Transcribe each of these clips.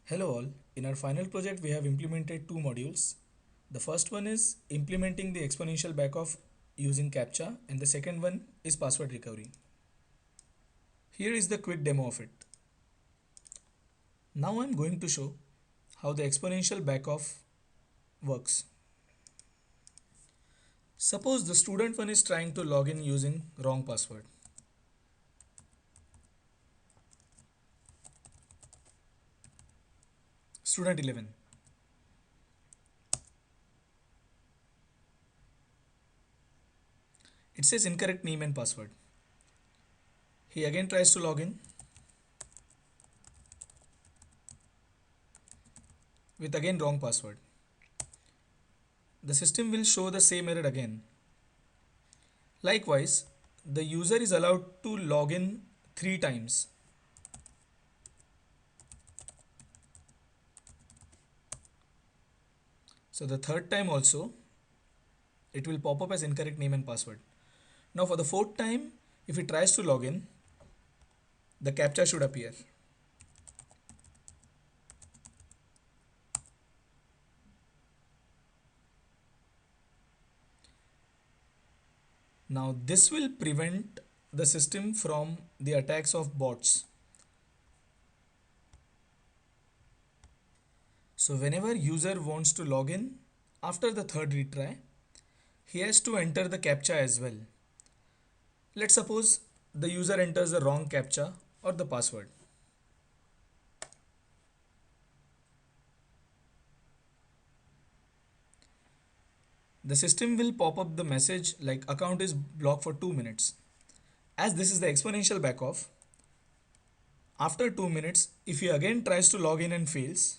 Hello all, in our final project we have implemented two modules. The first one is implementing the exponential backoff using CAPTCHA and the second one is password recovery. Here is the quick demo of it. Now I am going to show how the exponential backoff works. Suppose the student one is trying to log in using wrong password. Student 11. It says incorrect name and password. He again tries to log in with again wrong password. The system will show the same error again. Likewise, the user is allowed to log in 3 times. So the third time also, it will pop up as incorrect name and password. Now for the fourth time, if he tries to log in, the captcha should appear. Now this will prevent the system from the attacks of bots. So whenever user wants to log in after the third retry, he has to enter the captcha as well. Let's suppose the user enters the wrong captcha or the password. The system will pop up the message like account is blocked for 2 minutes. As this is the exponential backoff, after 2 minutes, if he again tries to log in and fails,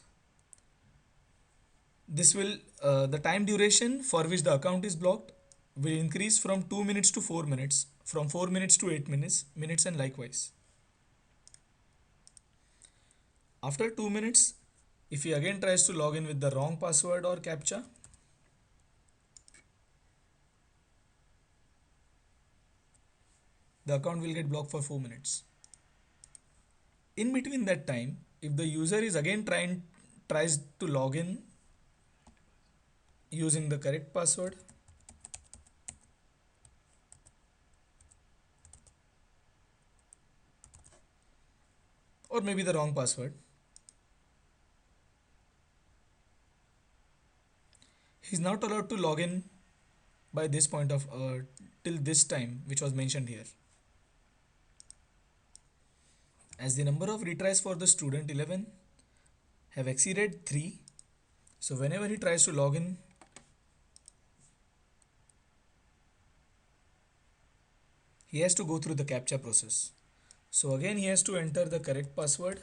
this will the time duration for which the account is blocked will increase from 2 minutes to 4 minutes, from 4 minutes to 8 minutes and likewise. After 2 minutes, if he again tries to log in with the wrong password or captcha, the account will get blocked for 4 minutes. In between that time, if the user is again tries to log in using the correct password, or maybe the wrong password, he's not allowed to log in by this point of till this time which was mentioned here. As the number of retries for the student 11 have exceeded 3, so whenever he tries to log in, he has to go through the captcha process. So again he has to enter the correct password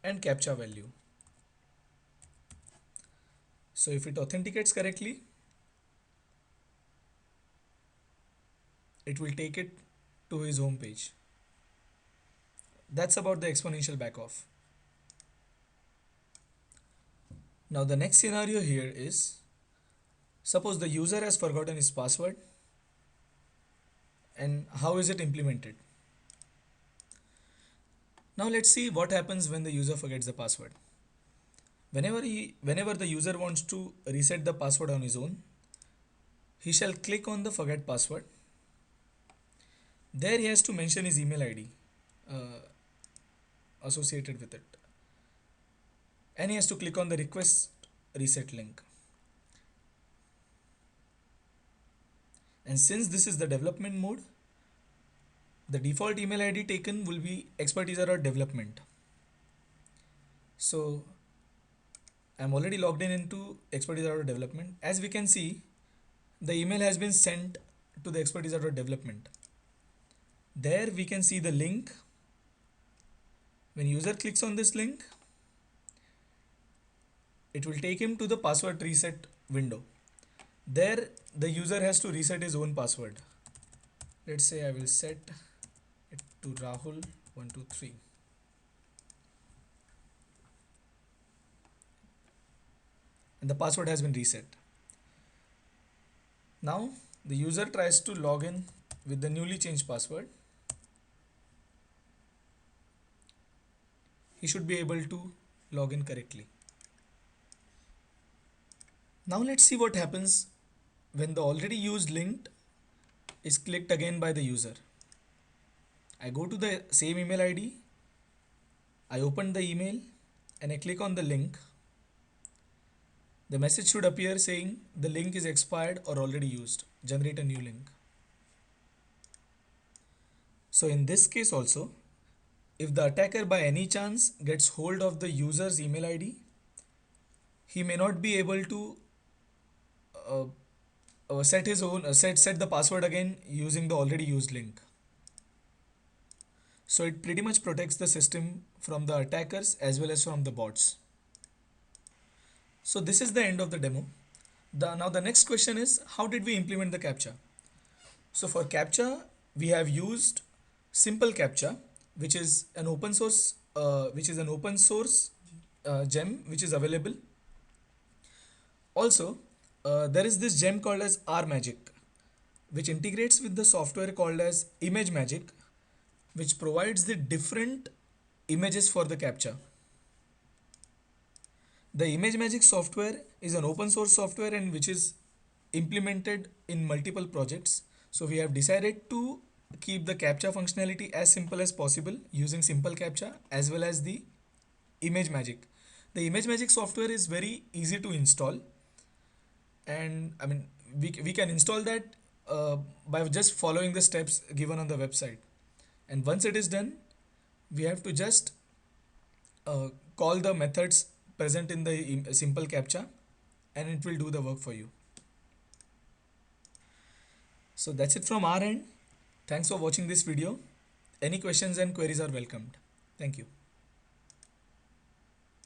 and captcha value. So if it authenticates correctly, it will take it to his home page. That's about the exponential backoff. Now the next scenario here is, suppose the user has forgotten his password, and how is it implemented? Now let's see what happens when the user forgets the password. Whenever the user wants to reset the password on his own, he shall click on the forget password. There he has to mention his email ID associated with it, and he has to click on the request reset link. And since this is the development mode, the default email ID taken will be expertise.development. So I'm already logged in into expertise.development. As we can see, the email has been sent to the expertise.development. There we can see the link. When user clicks on this link, it will take him to the password reset window. There the user has to reset his own password. Let's say I will set it to Rahul123. And the password has been reset. Now the user tries to log in with the newly changed password. he should be able to log in correctly. Now let's see what happens when the already used link is clicked again by the user. I go to the same email ID, I open the email and I click on the link. The message should appear saying the link is expired or already used. Generate a new link. So in this case also, if the attacker by any chance gets hold of the user's email ID, he may not be able to uh, set his own set the password again using the already used link. So it pretty much protects the system from the attackers as well as from the bots. So this is the end of the demo. Now the next question is, how did we implement the CAPTCHA? So for CAPTCHA, we have used Simple CAPTCHA, which is an open source gem which is available. Also, there is this gem called as RMagic, which integrates with the software called as ImageMagick, which provides the different images for the CAPTCHA. The ImageMagick software is an open source software and which is implemented in multiple projects. So we have decided to keep the CAPTCHA functionality as simple as possible using Simple CAPTCHA as well as the ImageMagick. The ImageMagick software is very easy to install, and I mean we can install that by just following the steps given on the website. And once it is done, we have to just call the methods present in the Simple CAPTCHA and it will do the work for you. So that's it from our end. Thanks for watching this video. Any questions and queries are welcomed. Thank you.